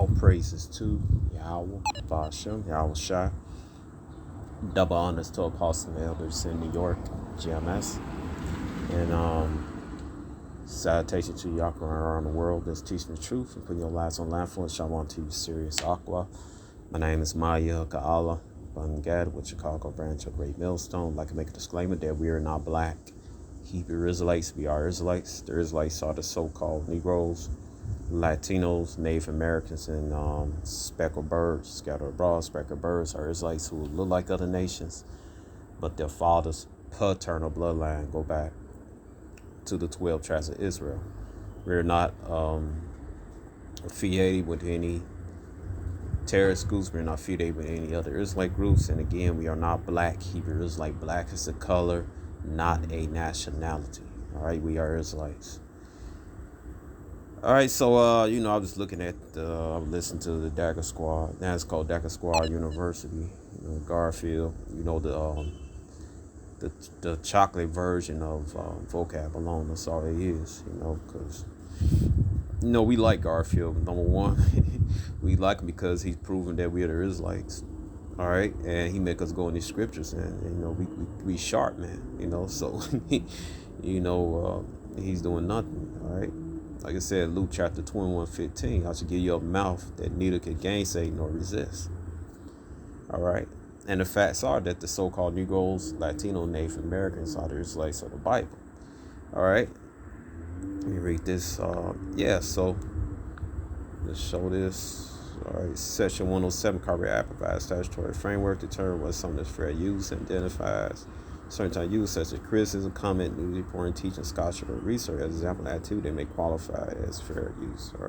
All praises to Yahweh, Bashem, Yahweh Shai. Double honors to Apostle and Elders in New York, GMS. And salutation to Yahweh around the world that's teaching the truth and putting your lives on landfall. Shalom to you, serious Aqua. My name is Maya Ka'ala Bungad with Chicago branch of Great Millstone. I'd like to make a disclaimer that we are not black Hebrew Israelites. We are Israelites. The Israelites are the so-called Negroes, Latinos, Native Americans, and speckled birds, scattered abroad. Speckled birds are Israelites who look like other nations, but their father's paternal bloodline go back to the 12 tribes of Israel. We're not affiliated with any terrorist groups. We're not affiliated with any other Israelite groups. And again, we are not black Hebrew Israelite. Black is a color, not a nationality. All right, we are Israelites. All right, so I was looking at, I listened to the Dagger Squad. Now it's called Dagger Squad University, Garfield. The chocolate version of vocab alone. That's all it is, because we like Garfield. Number one, we like him because he's proven that we are the Israelites. All right, and he make us go in these scriptures, and we sharp, man. So he's doing nothing. All right. Like I said, Luke chapter 21:15, I should give you a mouth that neither can gainsay nor resist. All right. And the facts are that the so-called Negroes, Latino, Native Americans are the Israelites of the Bible. All right. Let me read this. So let's show this. All right. Section 107, Copyright Act provides statutory framework to determine what something is fair use and identifies certain time use such as criticism, comment, news reporting, teaching, scholarship, or research as an example of activity that may qualify as fair use. All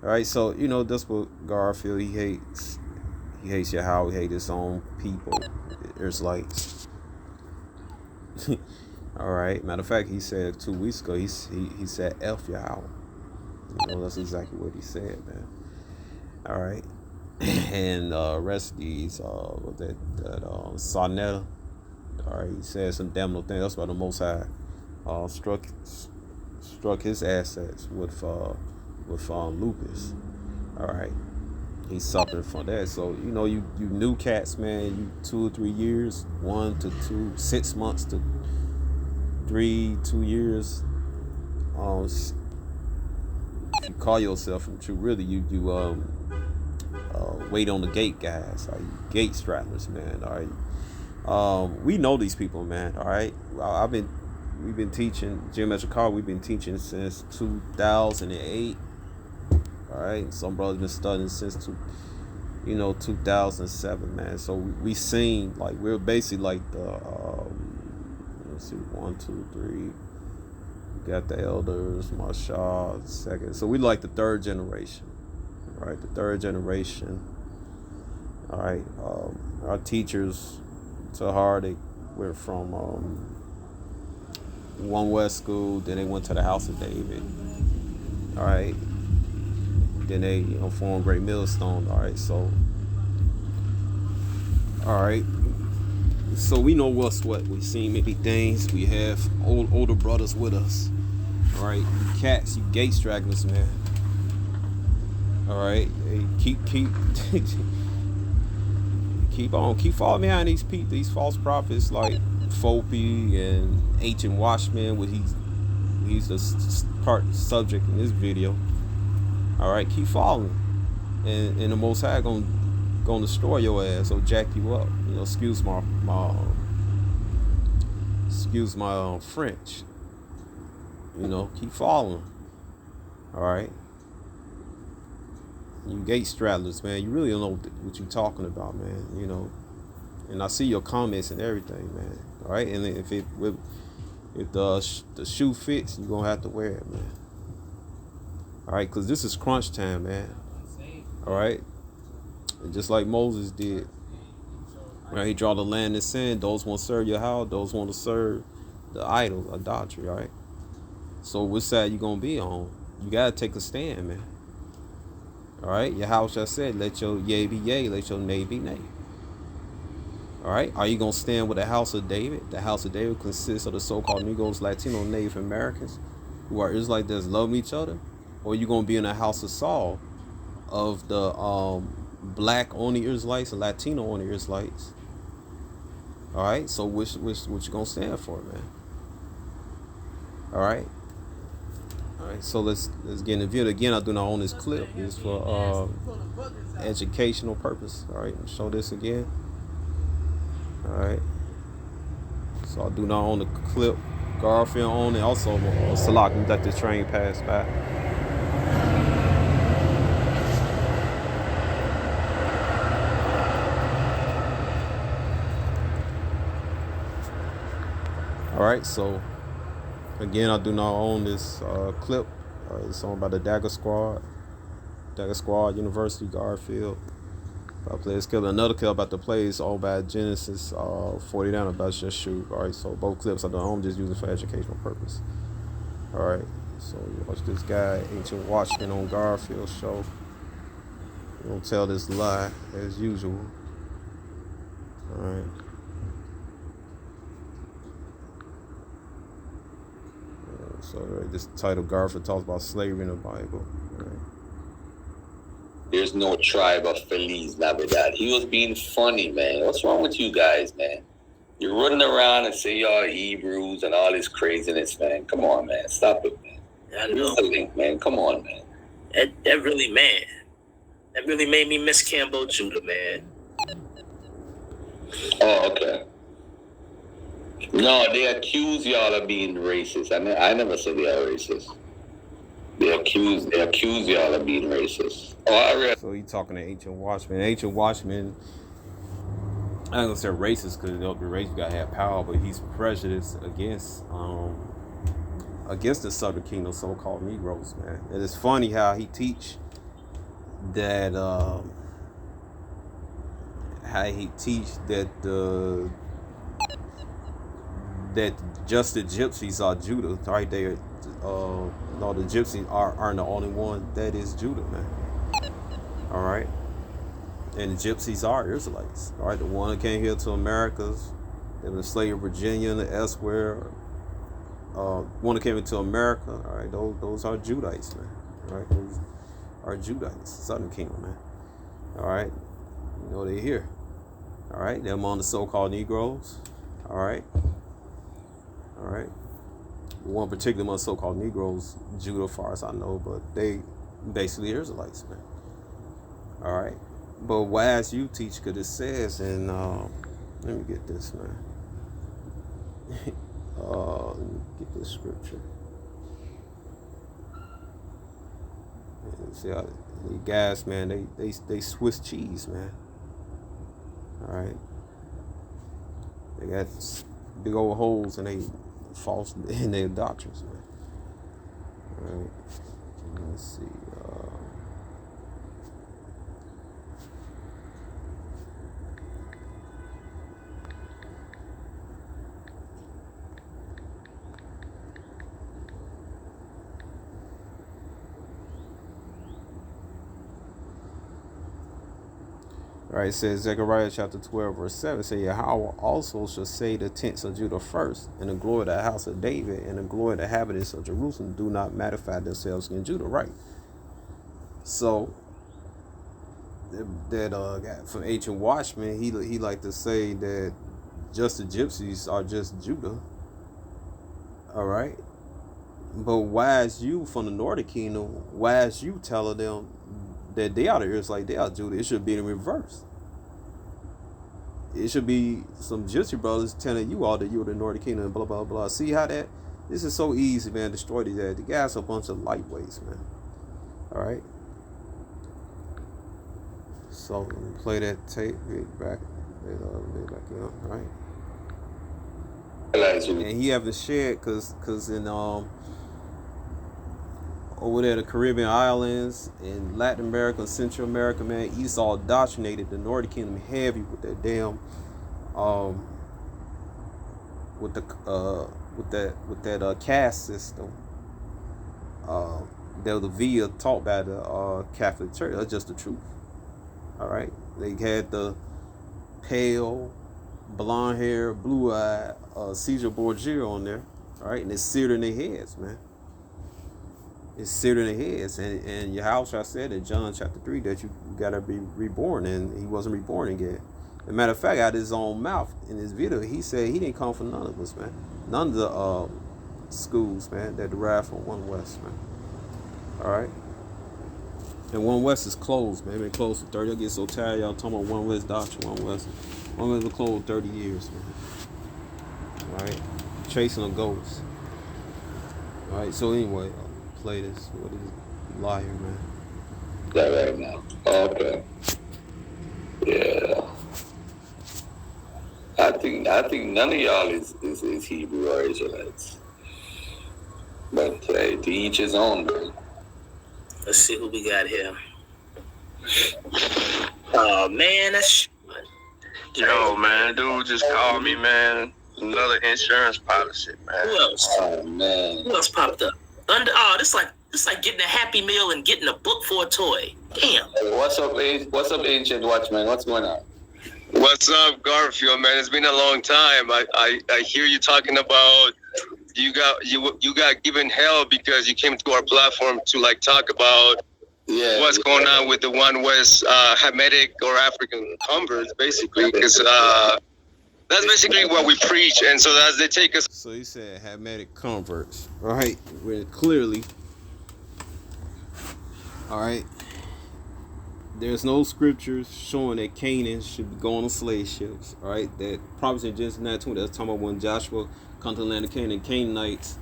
right. So that's what Garfield he hates. He hates Yahweh. He hates his own people. There's like, all right. Matter of fact, he said 2 weeks ago. He said F Yahweh. That's exactly what he said, man. All right. And rest of these Sonetta. All right, he said some damn little thing. That's why the Most High struck his assets with lupus. All right, he's suffering from that. So you new cats, man. You 2 or 3 years, 1 to 2, 6 months to 2 years. If you call yourself from true, really you wait on the gate guys. All right, you gate strappers, man. All right. We know these people, man. All right, we've been teaching geometric card. We've been teaching since 2008. All right, some brothers been studying since 2007, man. So we seen like we're basically like the let's see, 1, 2, 3. We got the elders, Marshall, second. So we like the third generation. All right, the third generation. All right, our teachers. Tahar, they went from One West School, then they went to the House of David. All right. Then they formed Great Millstone. All right. So we know what's what. We've seen many things. We have older brothers with us. All right. You cats, you gate stragglers, man. All right. Hey, keep following behind these false prophets like Fopi and Ancient Watchman. He's the part subject in this video. All right, keep following, and the Most High gonna destroy your ass or jack you up. Excuse my French. Keep following. All right. You gate straddlers, man. You really don't know what you're talking about, man. And I see your comments and everything, man. All right, and if the shoe fits, you're gonna have to wear it, man. All right, because this is crunch time, man. All right, and just like Moses did, right? He draw the land and sand. Those want to serve Yahweh, those want to serve the idol, idolatry. All right. So which side you gonna be on? You gotta take a stand, man. All right, Yahweh said, let your yea be yea, let your nay be nay. All right, are you going to stand with the house of David? The house of David consists of the so-called Negroes, Latino, Native Americans who are Israelites that love each other. Or are you going to be in the house of Saul of the black only Israelites and Latino only Israelites. All right, so which what you gonna stand for, man? All right, all right. So let's get in the video again. I do not own this clip. It's for educational purpose. All right, show this again. All right. So I do not own the clip. Garfield on it. Also, Salak, you let this train pass by. All right, so again, I do not own this clip. It's owned by the Dagger Squad University, Garfield. I play this clip. Another clip about the plays owned by Genesis 49 about just shoot. All right, so both clips I don't own, just using for educational purpose. All right, so you watch this guy, Ancient Watchman on Garfield show. You don't tell this lie as usual. All right. So this title, Garfield talks about slavery in the Bible. Right. There's no tribe of Feliz Navidad. He was being funny, man. What's wrong with you guys, man? You're running around and say y'all Hebrews and all this craziness, man. Come on, man. Stop it, man. I know. The link, man. Come on, man. That really, man. That really made me miss Cambo Judah, man. Oh, okay. No, they accuse y'all of being racist. I never said they are racist. They accuse y'all of being racist. Oh, I read. So you talking to Ancient Watchman? Ancient Watchman, I ain't gonna say racist because they'll be racist. You gotta have power, but he's prejudiced against the Southern Kingdom so-called Negroes, man. And it's funny how he teach that that just the gypsies are Judah, right there. No, the gypsies aren't the only one that is Judah, man. All right, and the gypsies are Israelites. All right, the one that came here to Americas, they were enslaved in Virginia and elsewhere. One that came into America. All right, those are Judites, man. All right, those are Judites, Southern Kingdom, man. All right, you know they're here. All right, they're among the so-called Negroes. All right. All right. One particular among so-called Negroes, Judah, as far as I know, but they basically Israelites, man. All right. But why as you teach, because it says in, let me get this, man. Let me get this scripture. See how the guys, man, they Swiss cheese, man. All right. They got big old holes and they false in their doctrines, man. All right. Let's see. All right, it says Zechariah chapter 12, verse 7, say Yahweh also shall say the tents of Judah first, and the glory of the house of David, and the glory of the inhabitants of Jerusalem do not magnify themselves in Judah. Right. So that guy from Ancient Watchman, he like to say that just the gypsies are just Judah. All right. But why is you from the Northern Kingdom, why is you telling them that they are the Israelites, they are Judah? It should be in reverse. It should be some gypsy brothers telling you all that you're the Northern Kingdom and blah, blah, blah. See how that? This is so easy, man. Destroy these guys. The guys are a bunch of lightweights, man. All right. So let me play that tape back up, right? And he haven't shared because in over there, the Caribbean islands, in Latin America, Central America, man, Esau indoctrinated the Northern Kingdom heavy with that damn, with that caste system. That was the via taught by the Catholic Church. That's just the truth. All right, they had the pale, blonde hair, blue eye Caesar Borgia on there. All right, and it's seared in their heads, man. It's seared in their heads. And Yahushua said in John chapter 3 that you gotta be reborn, and he wasn't reborn again. As a matter of fact, out of his own mouth in this video, he said he didn't come from none of us, man. None of the schools, man, that derive from One West, man. Alright? And One West is closed, man. Been closed for 30. I get so tired, y'all talking about One West doctrine. One West been closed 30 years, man. Alright? Chasing a ghost. Alright, so anyway, play this. What is it? Liar, man. That right now. Okay. Yeah. I think none of y'all is Hebrew or Israelites. But hey, to each his own, man. Let's see who we got here. Oh man, that's Yo, man, dude just called me, man. Another insurance policy, man. who else? Oh man. Who else popped up? This like getting a Happy Meal and getting a book for a toy. Damn. Hey, what's up, Ancient Watchman? What's going on? What's up, Garfield, man? It's been a long time. I hear you talking about you got given hell because you came to our platform to like talk about what's going on with the One West Hamitic or African converts, basically, because that's basically what we preach, and so as they take us. So he said Hamitic converts, right? Where clearly, all right, there's no scriptures showing that Canaan should be going on slave ships, all right? That prophecy in Genesis 9:20, that's talking about when Joshua come to the land of Canaan, Canaanites,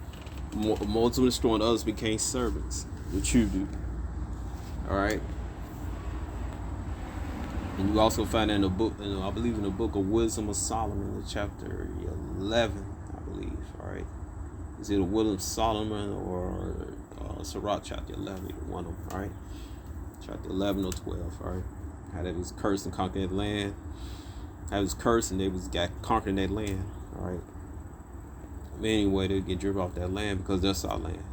most of them destroyed, others became servants, the true do, all right? And you also find that in the book, I believe in the book of Wisdom of Solomon, in chapter 11, I believe. All right, is it a Wisdom of Solomon or Sirach chapter 11? Either one of them. All right, chapter 11 or 12. All right, how they was cursed and conquered that land. How it was cursed and they was got conquering that land. All right. But anyway, they get driven off that land because that's our land.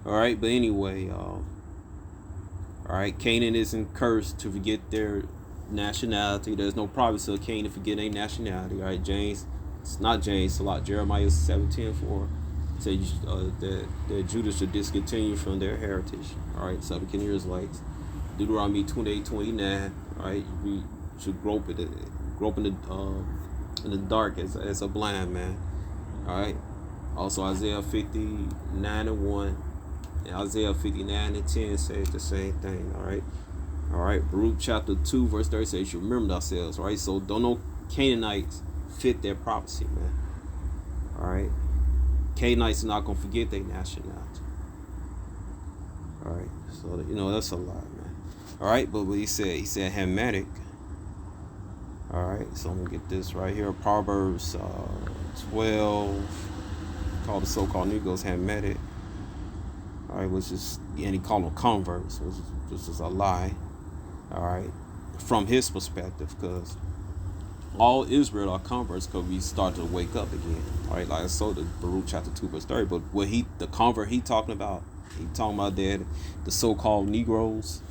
All right, but anyway. All right, Canaan isn't cursed to forget their nationality. There's no promise of Canaan to forget their nationality. All right, it's a lot. Jeremiah 17:4 says that Judah should discontinue from their heritage. All right, so the Israelites. Deuteronomy 28:29. All right, we should grope in the dark as a blind man. All right, also Isaiah 59:1. Isaiah 59:10 says the same thing. All right. Baruch chapter 2 verse 30 says you remember ourselves. Right, so don't know Canaanites fit their prophecy, man. All right, Canaanites are not gonna forget their nationality. All right, so that's a lot, man. All right, but what he said Hamitic. All right, so I'm gonna get this right here. Proverbs 12, called the so-called Negroes Hamitic. All right, and he called them converts, which is a lie. All right, from his perspective, because all Israel are converts because we start to wake up again. All right, like I saw the Baruch chapter 2 verse 30. But the convert he talking about that the so-called Negroes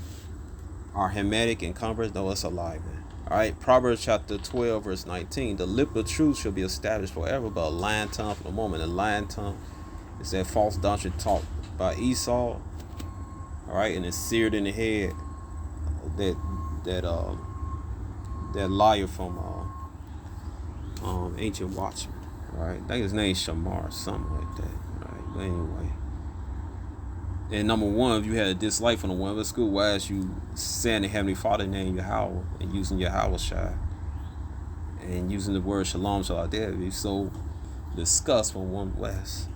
are Hamitic and converts. No, it's a lie, man. All right, Proverbs chapter 12 verse 19. The lip of truth shall be established forever, but a lying tongue for the moment. A lying tongue is that false doctrine taught by Esau, all right, and it's seared in the head. That liar from Ancient Watchman, all right. I think his name's Shamar, something like that. All right, but anyway. And number one, if you had a dislike from the one, let's go. Why is you saying the Heavenly Father name Yahweh and using Yahweh Shai and using the word Shalom Shalom there? You so disgust from One West.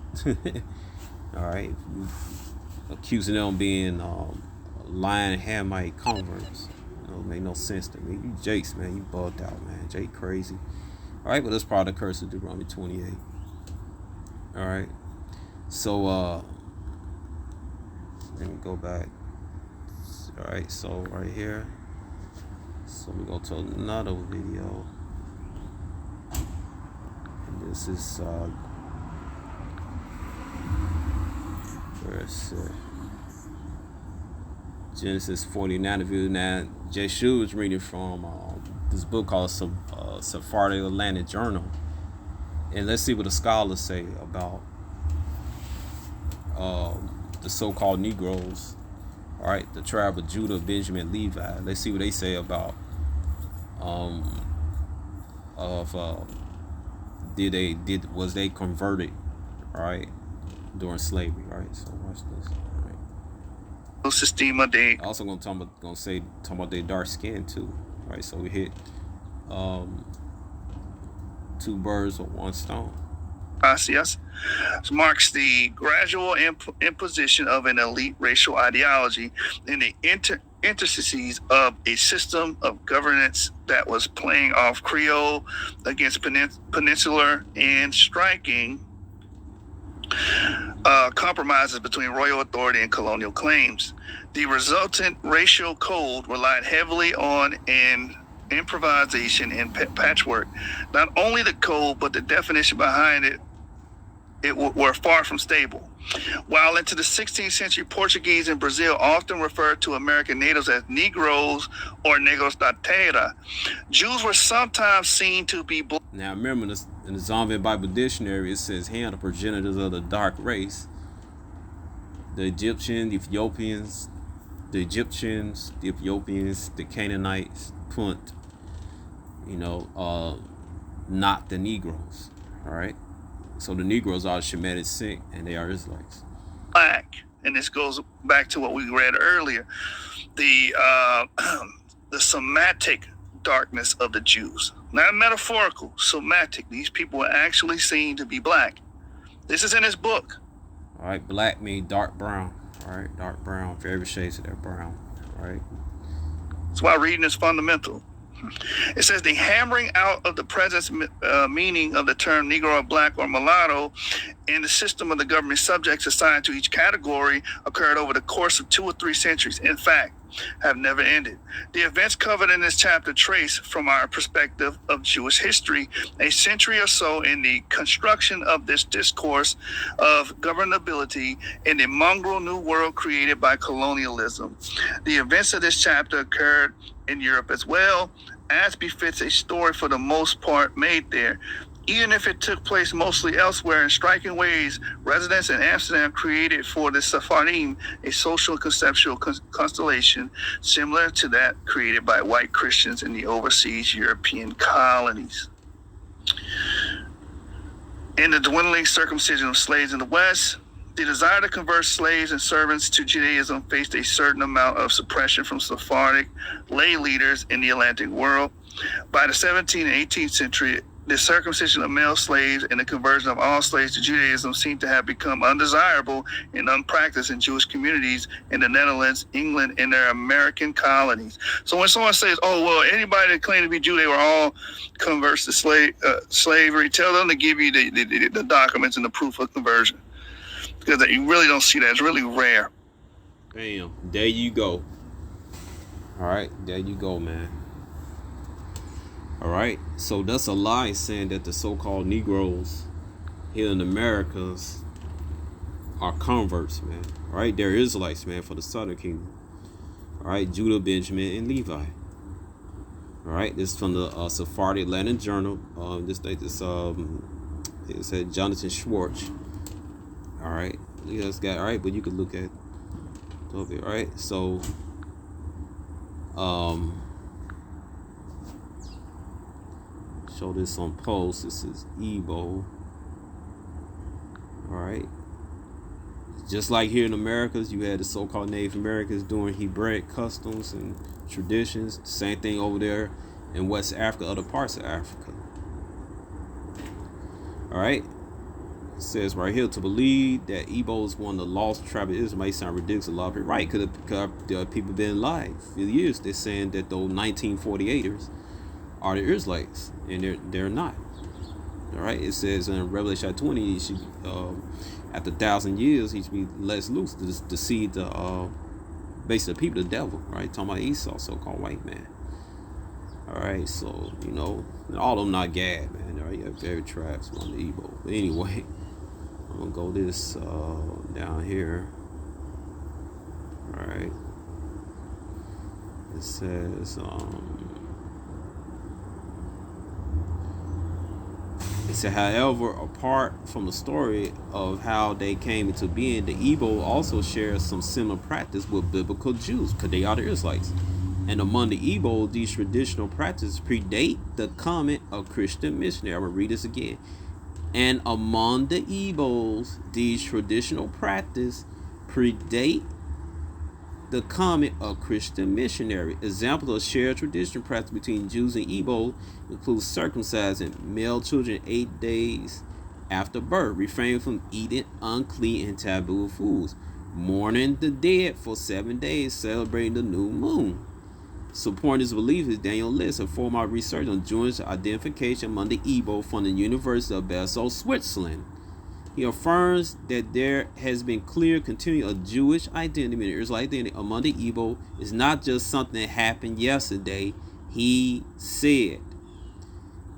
All right, accusing them of being lying Hamite converts. Make no sense to me. You Jakes, man, you bugged out, man. Jake crazy. All right, but that's part of the curse of Deuteronomy 28. All right, so let me go back. All right, so right here. So we go to another video. And this is where is it? Genesis 49 video. Now, Jeshu was reading from this book called Sephardic Atlantic Journal. And let's see what the scholars say about the so-called Negroes. All right, the tribe of Judah, Benjamin, Levi. Let's see what they say about of was they converted, all right, during slavery, all right. So watch this. All right. System de Also talk about their dark skin too, all right. So we hit two birds with one stone. Yes, marks the gradual imposition of an elite racial ideology in the interstices of a system of governance that was playing off Creole against peninsular and striking compromises between royal authority and colonial claims. The resultant racial code relied heavily on an improvisation and patchwork. Not only the code, but the definition behind it were far from stable. While into the 16th century, Portuguese in Brazil often referred to American natives as Negroes or Negros da Terra, Jews were sometimes seen to be black. Now remember, in the Zombie Bible Dictionary, it says here the progenitors of the dark race, the Egyptians, the Ethiopians, the Canaanites, Punt, not the Negroes, all right? So the Negroes are the Shemitic sect, and they are Israelites. Black, and this goes back to what we read earlier, the somatic darkness of the Jews, not metaphorical, somatic. These people were actually seen to be black. This is in his book. All right, black means dark brown. All right, dark brown, various shades of that brown. All right. That's why reading is fundamental. It says the hammering out of the present meaning of the term Negro or Black or mulatto in the system of the government subjects assigned to each category occurred over the course of 2 or 3 centuries. In fact, have never ended. The events covered in this chapter trace, from our perspective of Jewish history, a century or so in the construction of this discourse of governability in the mongrel new world created by colonialism. The events of this chapter occurred in Europe as well, as befits a story for the most part made there. Even if it took place mostly elsewhere in striking ways, residents in Amsterdam created for the Sephardim a social conceptual constellation similar to that created by white Christians in the overseas European colonies. In the dwindling circumcision of slaves in the West, the desire to convert slaves and servants to Judaism faced a certain amount of suppression from Sephardic lay leaders in the Atlantic world. By the 17th and 18th century, the circumcision of male slaves and the conversion of all slaves to Judaism seemed to have become undesirable and unpracticed in Jewish communities in the Netherlands, England, and their American colonies. So when someone says, oh, well, anybody that claimed to be Jew, they were all converts to slavery, tell them to give you the documents and the proof of conversion. Because you really don't see that. It's really rare. Bam. There you go. All right. There you go, man. All right. So that's a lie saying that the so-called Negroes here in Americas are converts, man. All right. They're Israelites, man, for the Southern Kingdom. All right. Judah, Benjamin, and Levi. All right. This is from the Sephardic Atlantic Journal. It said Jonathan Schwartz. All right, this guy. All right, but you could look at over here. All right, so show this on post. This is Igbo. All right, just like here in Americas, you had the so-called Native Americans doing Hebraic customs and traditions. Same thing over there in West Africa, other parts of Africa. All right. Says right here, to believe that Igbo is one of the lost tribes of Israel may sound ridiculous. A lot of people, right? Because people been alive for years. They're saying that those 1948ers are the Israelites, and they're not. All right. It says in Revelation 20, he should, after 1,000 years, he should be let loose to deceive the basically the people, the devil. Right? Talking about Esau, so-called white man. All right. So all of them not Gad, man. All right. You have very tribes on the Igbo, but anyway. I'm gonna go this down here. All right. It says It said, however, apart from the story of how they came into being, the Igbo also share some similar practice with biblical Jews, because they are the Israelites. And among the Igbo, these traditional practices predate the coming of Christian missionary. I'm going to read this again. And among the Igbos, these traditional practices predate the coming of Christian missionary. Examples of shared tradition practice between Jews and Igbo include circumcising male children 8 days after birth, refraining from eating unclean and taboo foods, mourning the dead for 7 days, celebrating the new moon. Supporting this belief is Daniel List, a former research on Jewish identification among the Igbo from the University of Basel, Switzerland. He affirms that there has been clear continuing of Jewish identity, Israelite identity among the Igbo is not just something that happened yesterday, he said.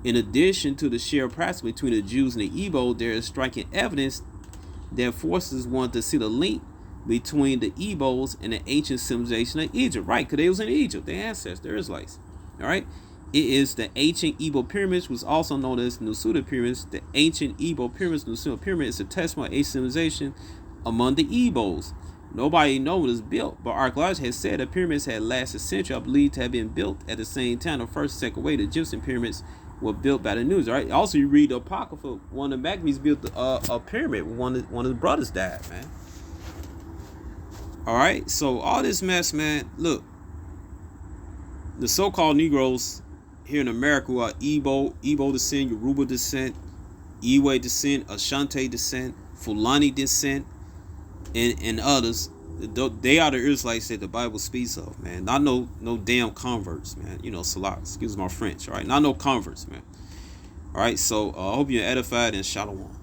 In addition to the shared practice between the Jews and the Igbo, there is striking evidence that forces want to see the link between the Igbos and the ancient civilization of Egypt. Right, because they was in Egypt, their ancestors, their Israelites. All right. It is the ancient Igbo pyramids, which was also known as Nusuda pyramids. The ancient Igbo pyramids, Nusuda pyramid, is a testimony of ancient civilization among the Igbos. Nobody knows when it was built, but archaeologists have said the pyramids had lasted centuries, believed to have been built at the same time. The first and second way, the Egyptian pyramids were built by the Nubians. Right. Also, you read the Apocrypha. One of the Maccabees built a pyramid when one of his brothers died, man. All right, so all this mess, man. Look, the so-called Negroes here in America who are Igbo descent, Yoruba descent, Iwe descent, Ashanti descent, Fulani descent, and others. They are the Israelites that the Bible speaks of, man. Not no damn converts, man. You know, Salah. Excuse my French. All right, not no converts, man. All right, so I hope you're edified and shalom.